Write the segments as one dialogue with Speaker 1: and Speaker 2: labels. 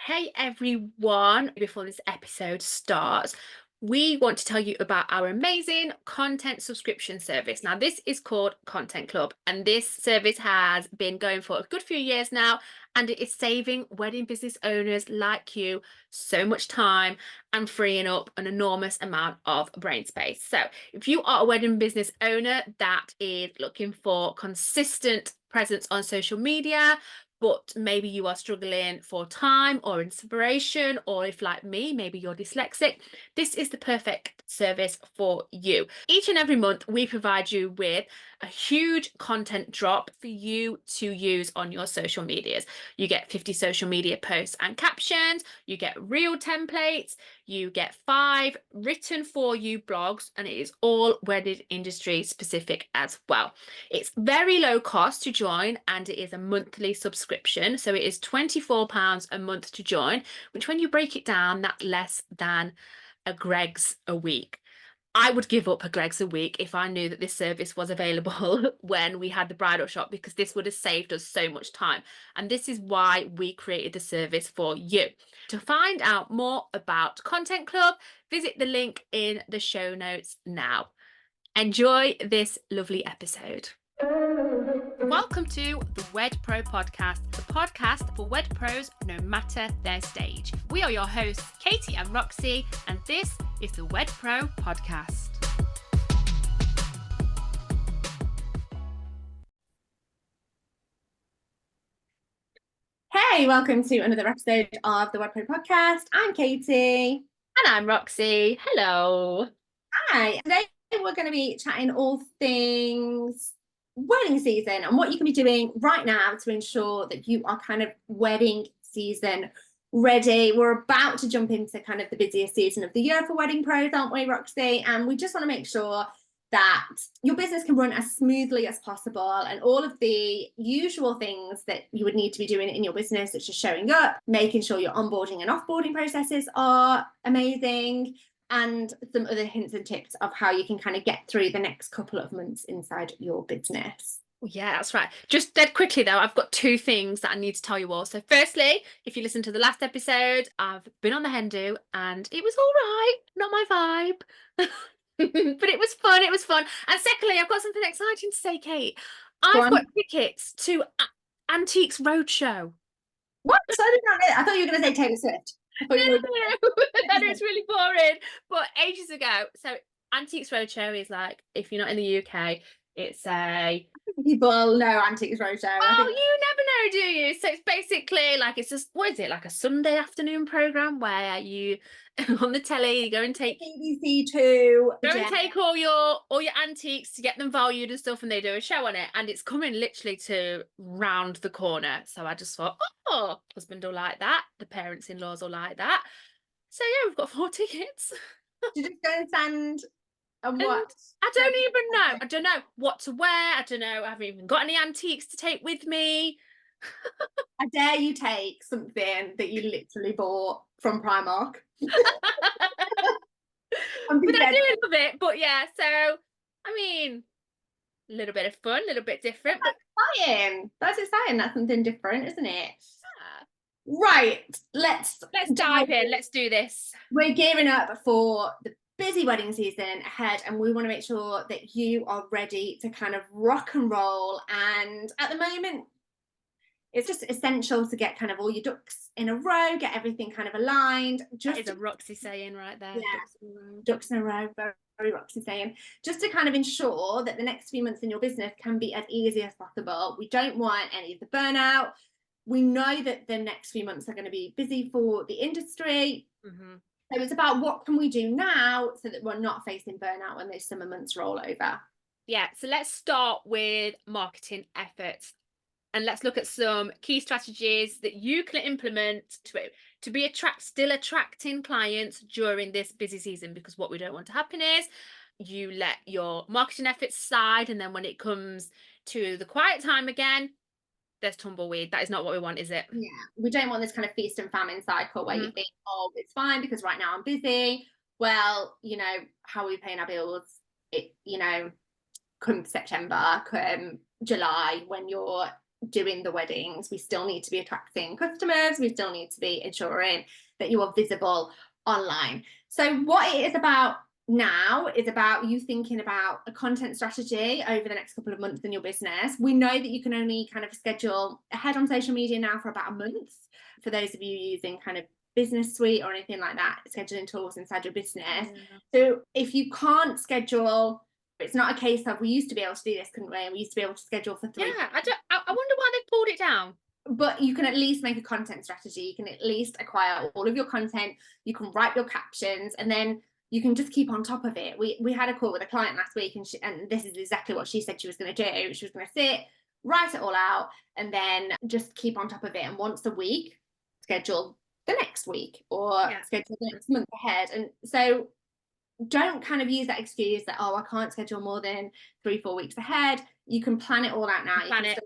Speaker 1: Hey everyone, before this episode starts, we want to tell you about our amazing content subscription service. Now, this is called Content Club, and this service has been going for a good few years now, and it is saving wedding business owners like you so much time and freeing up an enormous amount of brain space. So, if you are a wedding business owner that is looking for consistent presence on social media, but maybe you are struggling for time or inspiration, or if like me, maybe you're dyslexic, this is the perfect service for you. Each and every month, we provide you with a huge content drop for you to use on your social medias. You get 50 social media posts and captions, you get reel templates, you get 5 written for you blogs, and it is all wedding industry specific as well. It's very low cost to join, and it is a monthly subscription. So it is £24 a month to join, which when you break it down, that's less than a Greg's a week. I would give up a Greg's a week if I knew that this service was available when we had the bridal shop, because this would have saved us so much time. And this is why we created the service for you. To find out more about Content Club, visit the link in the show notes now. Enjoy this lovely episode. Welcome to the Wed Pro podcast, the podcast for Wed Pros no matter their stage. We are your hosts, Katie and Roxy, and this is the Wed Pro podcast.
Speaker 2: Hey, welcome to another episode of the Wed Pro podcast. I'm Katie.
Speaker 1: And I'm Roxy. Hello.
Speaker 2: Hi. Today we're going to be chatting all things wedding season and what you can be doing right now to ensure that you are kind of wedding season ready. We're about to jump into kind of the busiest season of the year for wedding pros, aren't we, Roxy? And we just want to make sure that your business can run as smoothly as possible, and all of the usual things that you would need to be doing in your business, such as showing up, making sure your onboarding and offboarding processes are amazing, and some other hints and tips of how you can kind of get through the next couple of months inside your business.
Speaker 1: Yeah, that's right. Just dead quickly though, I've got 2 things that I need to tell you all. So firstly, if you listen to the last episode, I've been on the hen do and it was all right, not my vibe. But it was fun. And secondly, I've got something exciting to say, Kate. I've got tickets to Antiques Roadshow.
Speaker 2: What? So I did not know that. I thought you were going to say Taylor Swift.
Speaker 1: No, it's really boring. But ages ago, so Antiques Roadshow is like, if you're not in the UK, it's a...
Speaker 2: People know Antiques Roadshow.
Speaker 1: Oh, you never know, do you? So it's basically like, it's just, what is it, like a Sunday afternoon program where you on the telly, you go and take
Speaker 2: BBC2,
Speaker 1: go and take all your antiques to get them valued and stuff, and they do a show on it, and it's coming literally to round the corner. So I just thought, oh, husband will like that, the parents-in-laws will like that. So yeah, we've got 4 tickets.
Speaker 2: You just go and stand and what?
Speaker 1: I don't even know. I don't know what to wear. I don't know. I haven't even got any antiques to take with me.
Speaker 2: I dare you take something that you literally bought from Primark.
Speaker 1: But I do love it. But yeah, so I mean, a little bit of fun, a little bit different.
Speaker 2: That's exciting. That's exciting. That's something different, isn't it? Yeah. Right. Let's
Speaker 1: dive in. Let's do this.
Speaker 2: We're gearing up for the busy wedding season ahead, and we want to make sure that you are ready to kind of rock and roll. And at the moment, it's just essential to get kind of all your ducks in a row, get everything kind of aligned.
Speaker 1: That is a Roxy saying right there.
Speaker 2: Yeah, ducks in a row, very Roxy saying. Just to kind of ensure that the next few months in your business can be as easy as possible. We don't want any of the burnout. We know that the next few months are going to be busy for the industry. Mm-hmm. So it's about what can we do now so that we're not facing burnout when those summer months roll over.
Speaker 1: Yeah, so let's start with marketing efforts. And let's look at some key strategies that you can implement to be still attracting clients during this busy season. Because what we don't want to happen is you let your marketing efforts slide, and then when it comes to the quiet time again, there's tumbleweed. That is not what we want, is it?
Speaker 2: Yeah, we don't want this kind of feast and famine cycle where you think, oh, it's fine because right now I'm busy. Well, you know, how are we paying our bills? It, you know, come September, come July, when you're doing the weddings. We still need to be attracting customers. We still need to be ensuring that you are visible online. So what it is about now is about you thinking about a content strategy over the next couple of months in your business. We know that you can only kind of schedule ahead on social media now for about a month. For those of you using kind of business suite or anything like that, scheduling tools inside your business. Yeah. So if you can't schedule, it's not a case of, we used to be able to do this, couldn't we? We used to be able to schedule for 3.
Speaker 1: Yeah, I wonder why they pulled it down.
Speaker 2: But you can at least make a content strategy. You can at least acquire all of your content. You can write your captions, and then you can just keep on top of it. We had a call with a client last week, and this is exactly what she said she was going to do. She was going to sit, write it all out, and then just keep on top of it. And once a week, schedule the next week, or schedule the next month ahead. And so don't kind of use that excuse that, oh, I can't schedule more than 3-4 weeks ahead. You can plan it all out now. You can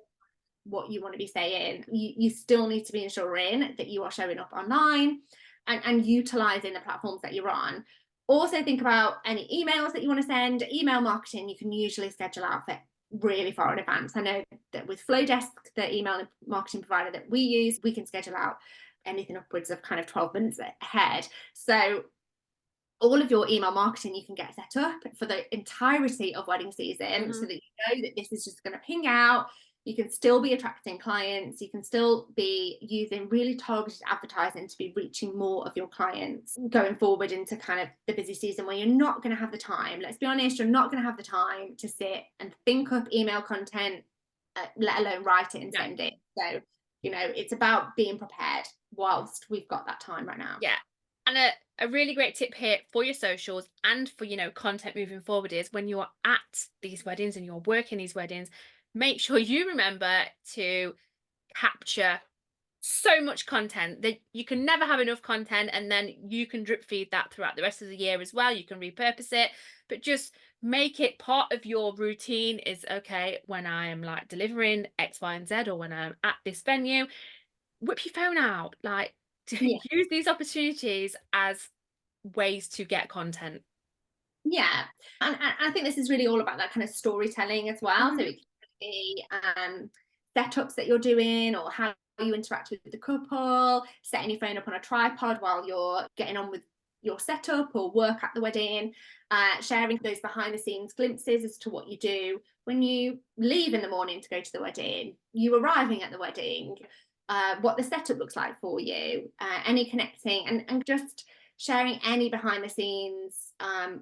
Speaker 2: what you want to be saying. You still need to be ensuring that you are showing up online and utilizing the platforms that you're on. Also think about any emails that you want to send. Email marketing, you can usually schedule out for really far in advance. I know that with Flowdesk, the email marketing provider that we use, we can schedule out anything upwards of kind of 12 months ahead. So all of your email marketing you can get set up for the entirety of wedding season, so that you know that this is just going to ping out. You can still be attracting clients. You can still be using really targeted advertising to be reaching more of your clients going forward into kind of the busy season where you're not going to have the time. Let's be honest, you're not going to have the time to sit and think up email content, let alone write it and send it. So, it's about being prepared whilst we've got that time right now.
Speaker 1: Yeah. And a really great tip here for your socials and for, content moving forward is when you're at these weddings and you're working these weddings, make sure you remember to capture so much content that you can never have enough content, and then you can drip feed that throughout the rest of the year as well. You can repurpose it, but just make it part of your routine. Is okay, when I am like delivering X, Y, and Z, or when I'm at this venue, whip your phone out, like use these opportunities as ways to get content.
Speaker 2: Yeah, and I think this is really all about that kind of storytelling as well. So it can be setups that you're doing, or how you interact with the couple, setting your phone up on a tripod while you're getting on with your setup or work at the wedding, sharing those behind the scenes glimpses as to what you do when you leave in the morning to go to the wedding, you arriving at the wedding, what the setup looks like for you, any connecting, and just sharing any behind the scenes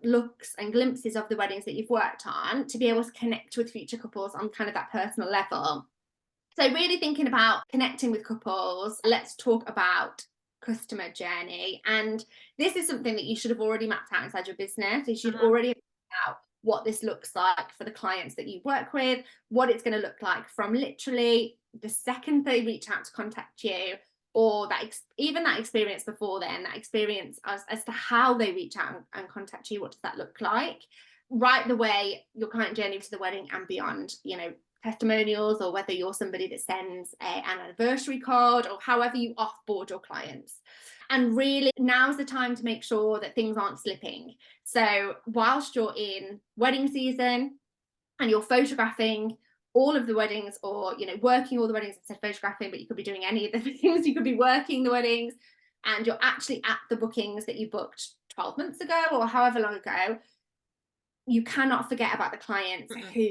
Speaker 2: looks and glimpses of the weddings that you've worked on, to be able to connect with future couples on kind of that personal level. So really thinking about connecting with couples, let's talk about customer journey. And this is something that you should have already mapped out inside your business. You should already have mapped out what this looks like for the clients that you work with, what it's going to look like from literally the second they reach out to contact you, or even that experience before then, that experience as to how they reach out and contact you. What does that look like? Right the way your client journey to the wedding and beyond, testimonials, or whether you're somebody that sends an anniversary card, or however you offboard your clients. And really, now's the time to make sure that things aren't slipping. So whilst you're in wedding season and you're photographing all of the weddings, or working all the weddings instead of photographing, but you could be doing any of the things, you could be working the weddings, and you're actually at the bookings that you booked 12 months ago or however long ago, you cannot forget about the clients who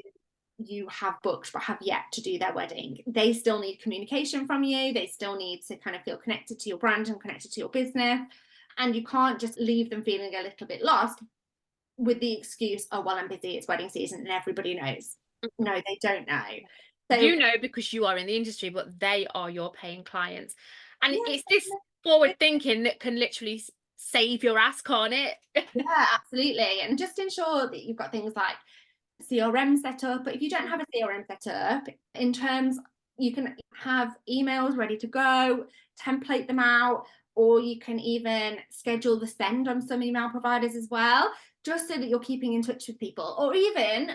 Speaker 2: you have booked but have yet to do their wedding. They still need communication from you. They still need to kind of feel connected to your brand and connected to your business, and you can't just leave them feeling a little bit lost with the excuse, oh well, I'm busy, it's wedding season, and everybody knows. No, they don't know. So
Speaker 1: Because you are in the industry, but they are your paying clients, and it's this forward thinking that can literally save your ass, can't it?
Speaker 2: Yeah, absolutely. And just ensure that you've got things like CRM set up. But if you don't have a CRM set up, in terms, you can have emails ready to go, template them out, or you can even schedule the send on some email providers as well, just so that you're keeping in touch with people, or even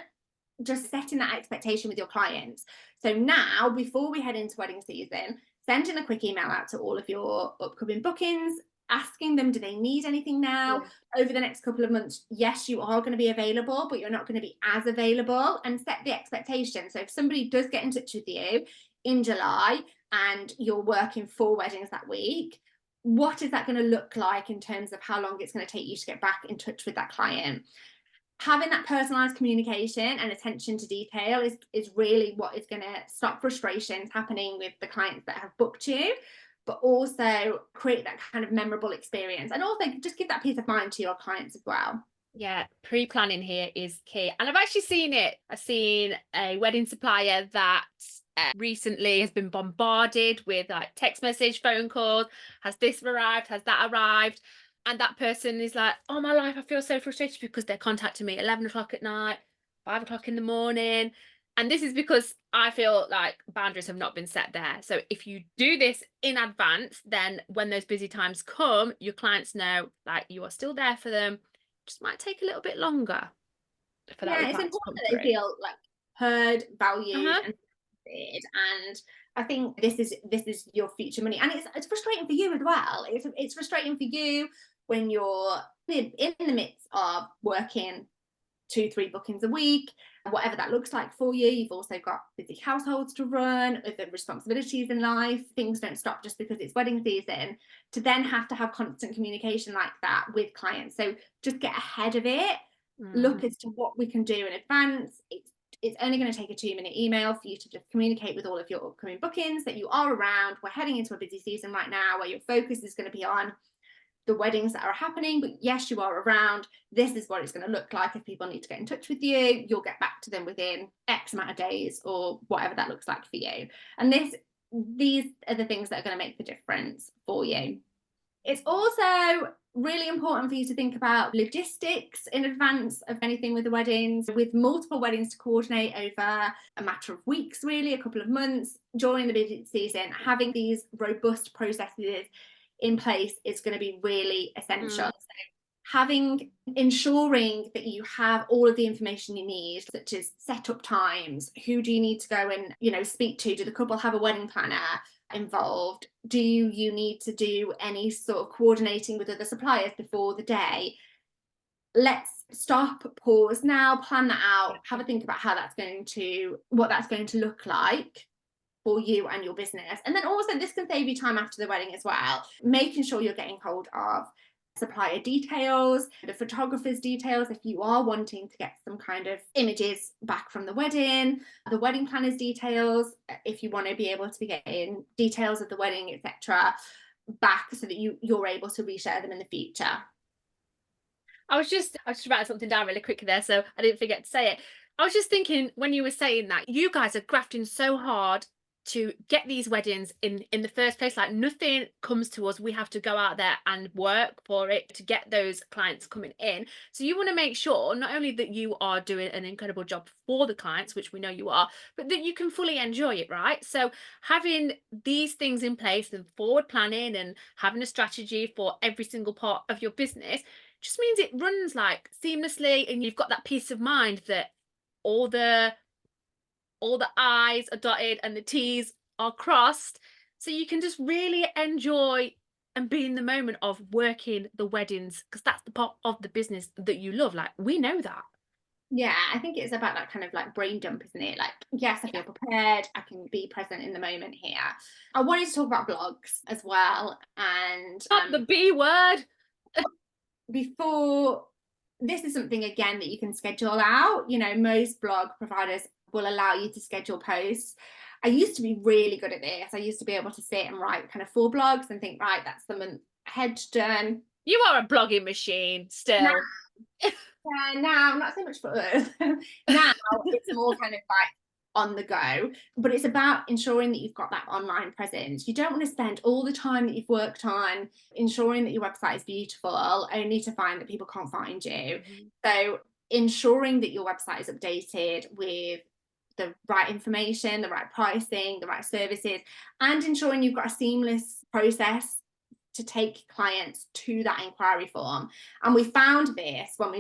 Speaker 2: just setting that expectation with your clients. So now, before we head into wedding season, sending a quick email out to all of your upcoming bookings, asking them, do they need anything now? Over the next couple of months, yes, you are going to be available, but you're not going to be as available, and set the expectation. So if somebody does get in touch with you, in July and you're working 4 weddings that week, what is that going to look like in terms of how long it's going to take you to get back in touch with that client? Having that personalized communication and attention to detail is really what is going to stop frustrations happening with the clients that have booked you, but also create that kind of memorable experience, and also just give that peace of mind to your clients as well.
Speaker 1: Yeah, pre-planning here is key. And I've actually seen it. I've seen a wedding supplier that recently has been bombarded with like text message, phone calls. Has this arrived? Has that arrived? And that person is like, oh my life, I feel so frustrated because they're contacting me at 11 o'clock at night, 5 o'clock in the morning. And this is because I feel like boundaries have not been set there. So if you do this in advance, then when those busy times come, your clients know like you are still there for them. Just might take a little bit longer for that
Speaker 2: Yeah, it's
Speaker 1: reply to
Speaker 2: important
Speaker 1: come
Speaker 2: that they
Speaker 1: through.
Speaker 2: feel like heard, valued,
Speaker 1: Uh-huh.
Speaker 2: and supported. And I think this is your future money, and it's frustrating for you as well. It's frustrating for you when you're in the midst of working 2-3 bookings a week, whatever that looks like for you. You've also got busy households to run, other responsibilities in life. Things don't stop just because it's wedding season. To then have to have constant communication like that with clients, so just get ahead of it. Look
Speaker 1: Mm.
Speaker 2: as to what we can do in advance. It's only going to take a 2-minute email for you to just communicate with all of your upcoming bookings that you are around. We're heading into a busy season right now where your focus is going to be on the weddings that are happening, but yes, you are around. This is what it's going to look like. If people need to get in touch with you, you'll get back to them within X amount of days or whatever that looks like for you. And these are the things that are going to make the difference for you. It's also really important for you to think about logistics in advance of anything with the weddings. With multiple weddings to coordinate over a matter of weeks, really, a couple of months during the busy season, having these robust processes in place is going to be really essential.
Speaker 1: Mm.
Speaker 2: So ensuring that you have all of the information you need, such as setup times, who do you need to go and speak to, do the couple have a wedding planner involved, do you need to do any sort of coordinating with other suppliers before the day? Let's stop, pause now, plan that out, have a think about what that's going to look like for you and your business. And then also this can save you time after the wedding as well, making sure you're getting hold of supplier details, the photographer's details if you are wanting to get some kind of images back from the wedding planner's details if you want to be able to be getting details of the wedding, etc., back so that you're able to reshare them in the future.
Speaker 1: I was just writing something down really quickly there, so I didn't forget to say it. I was just thinking when you were saying that, you guys are grafting so hard to get these weddings in the first place. Like nothing comes to us. We have to go out there and work for it to get those clients coming in. So you want to make sure not only that you are doing an incredible job for the clients, which we know you are, but that you can fully enjoy it, right? So having these things in place and forward planning and having a strategy for every single part of your business just means it runs like seamlessly and you've got that peace of mind that all the I's are dotted and the T's are crossed. So you can just really enjoy and be in the moment of working the weddings because that's the part of the business that you love. Like we know that.
Speaker 2: Yeah, I think it's about that kind of like brain dump, isn't it? Like, yes, I
Speaker 1: Yeah.
Speaker 2: feel prepared, I can be present in the moment here. I wanted to talk about blogs as well. And
Speaker 1: Not the B word.
Speaker 2: before, this is something again that you can schedule out. Most blog providers will allow you to schedule posts. I used to be really good at this. I used to be able to sit and write kind of 4 blogs and think, right, that's the month ahead done.
Speaker 1: You are a blogging machine
Speaker 2: Now,
Speaker 1: still.
Speaker 2: now not so much for us. Now it's more kind of like on the go, but it's about ensuring that you've got that online presence. You don't want to spend all the time that you've worked on ensuring that your website is beautiful only to find that people can't find you.
Speaker 1: Mhm.
Speaker 2: So ensuring that your website is updated with the right information, the right pricing, the right services, and ensuring you've got a seamless process to take clients to that inquiry form. And we found this when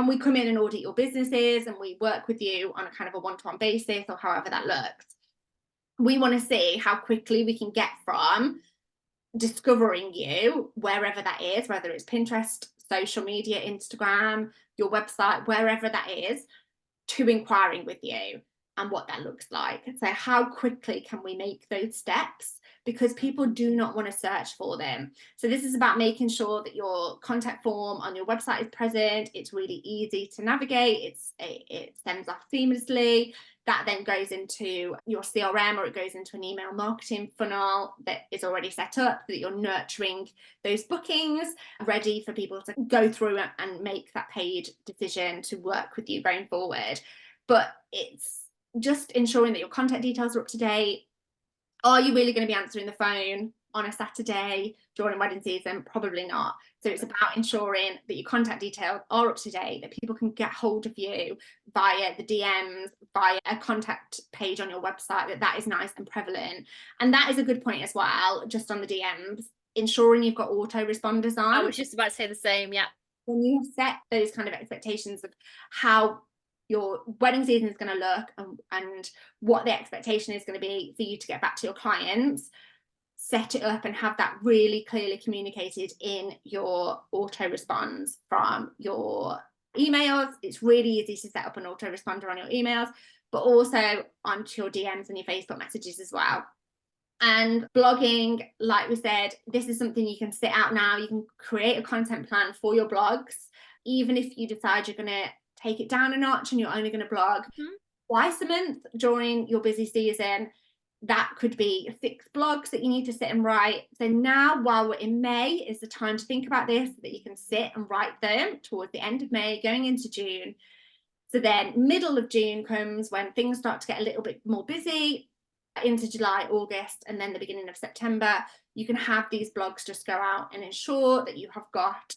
Speaker 2: we come in and audit your businesses and we work with you on a kind of a one-to-one basis or however that looks. We want to see how quickly we can get from discovering you, wherever that is, whether it's Pinterest, social media, Instagram, your website, wherever that is, to inquiring with you. and what that looks like. So how quickly can we make those steps? Because people do not want to search for them. So this is about making sure that your contact form on your website is present. It's really easy to navigate. It sends off seamlessly. That then goes into your CRM, or it goes into an email marketing funnel that is already set up, that you're nurturing those bookings, ready for people to go through and make that paid decision to work with you going forward. But it's just ensuring that your contact details are up to date. Are you really going to be answering the phone on a Saturday during wedding season? Probably not. So it's about ensuring that your contact details are up to date, that people can get hold of you via the DMs, via a contact page on your website, that is nice and prevalent. And that is a good point as well, just on the DMs, ensuring you've got autoresponders on.
Speaker 1: I was just about to say the same, yeah.
Speaker 2: When you have set those kind of expectations of how your wedding season is going to look, and what the expectation is going to be for you to get back to your clients, set it up and have that really clearly communicated in your autorespons from your emails. It's really easy to set up an autoresponder on your emails, but also onto your DMs and your Facebook messages as well. And blogging, like we said, this is something you can sit out now. You can create a content plan for your blogs, even if you decide you're going to take it down a notch and you're only going to blog twice a month during your busy season. That could be 6 blogs that you need to sit and write. So now, while we're in May, is the time to think about this, so that you can sit and write them towards the end of May, going into June. So then middle of June comes when things start to get a little bit more busy, into July, August, and then the beginning of September. You can have these blogs just go out and ensure that you've got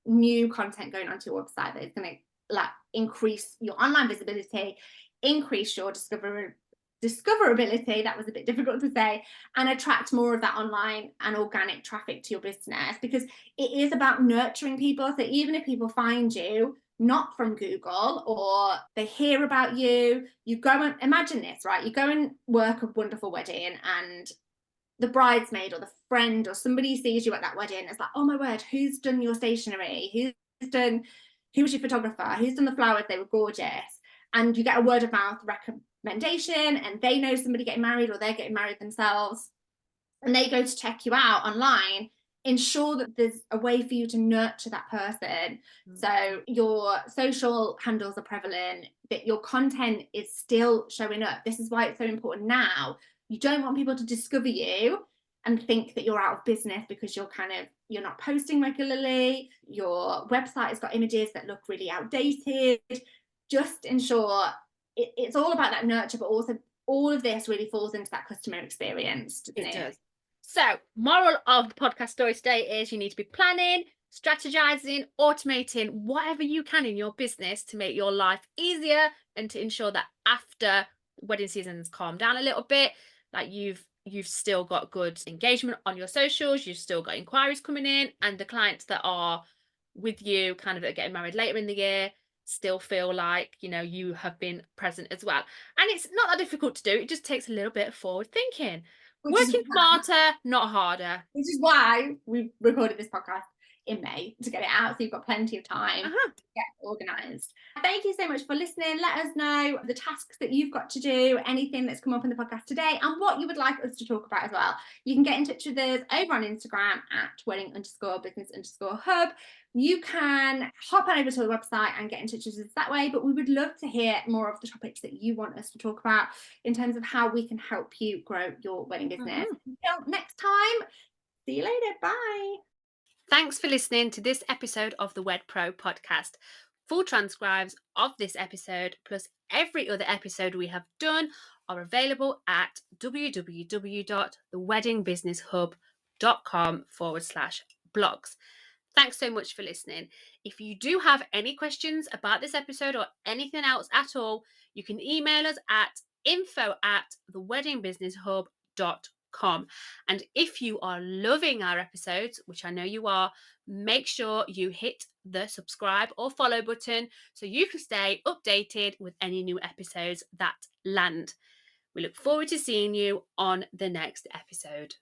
Speaker 2: new content going onto your website that is going to increase your online visibility, increase your discoverability, that was a bit difficult to say, and attract more of that online and organic traffic to your business, because it is about nurturing people. So even if people find you not from Google, or they hear about you, you go and imagine this, right? You go and work a wonderful wedding, and the bridesmaid or the friend or somebody sees you at that wedding. It's like, oh my word, who's done your stationery? Who was your photographer? Who's done the flowers? They were gorgeous. And you get a word of mouth recommendation, and they know somebody getting married, or they're getting married themselves, and they go to check you out online. Ensure that there's a way for you to nurture that person. So your social handles are prevalent, that your content is still showing up. This is why it's so important now. You don't want people to discover you and think that you're out of business because you're not posting regularly. Your website has got images that look really outdated. Just ensure it's all about that nurture, but also all of this really falls into that customer experience, doesn't it?
Speaker 1: It does. So, moral of the podcast story today is you need to be planning, strategizing, automating whatever you can in your business to make your life easier, and to ensure that after wedding season's calmed down a little bit, like you've still got good engagement on your socials, you've still got inquiries coming in, and the clients that are with you kind of are getting married later in the year still feel like you have been present as well. And it's not that difficult to do, it just takes a little bit of forward thinking. Working smarter, not harder.
Speaker 2: Which is why we recorded this podcast in May, to get it out, so you've got plenty of time to get organised. Thank you so much for listening. Let us know the tasks that you've got to do, anything that's come up in the podcast today, and what you would like us to talk about as well. You can get in touch with us over on Instagram at wedding_business_hub. You can hop on over to the website and get in touch with us that way, but we would love to hear more of the topics that you want us to talk about in terms of how we can help you grow your wedding business. Until next time, see you later. Bye.
Speaker 1: Thanks for listening to this episode of the Wed Pro podcast. Full transcribes of this episode, plus every other episode we have done, are available at www.theweddingbusinesshub.com/blogs. Thanks so much for listening. If you do have any questions about this episode or anything else at all, you can email us at info@theweddingbusinesshub.com. And if you are loving our episodes, which I know you are, make sure you hit the subscribe or follow button so you can stay updated with any new episodes that land. We look forward to seeing you on the next episode.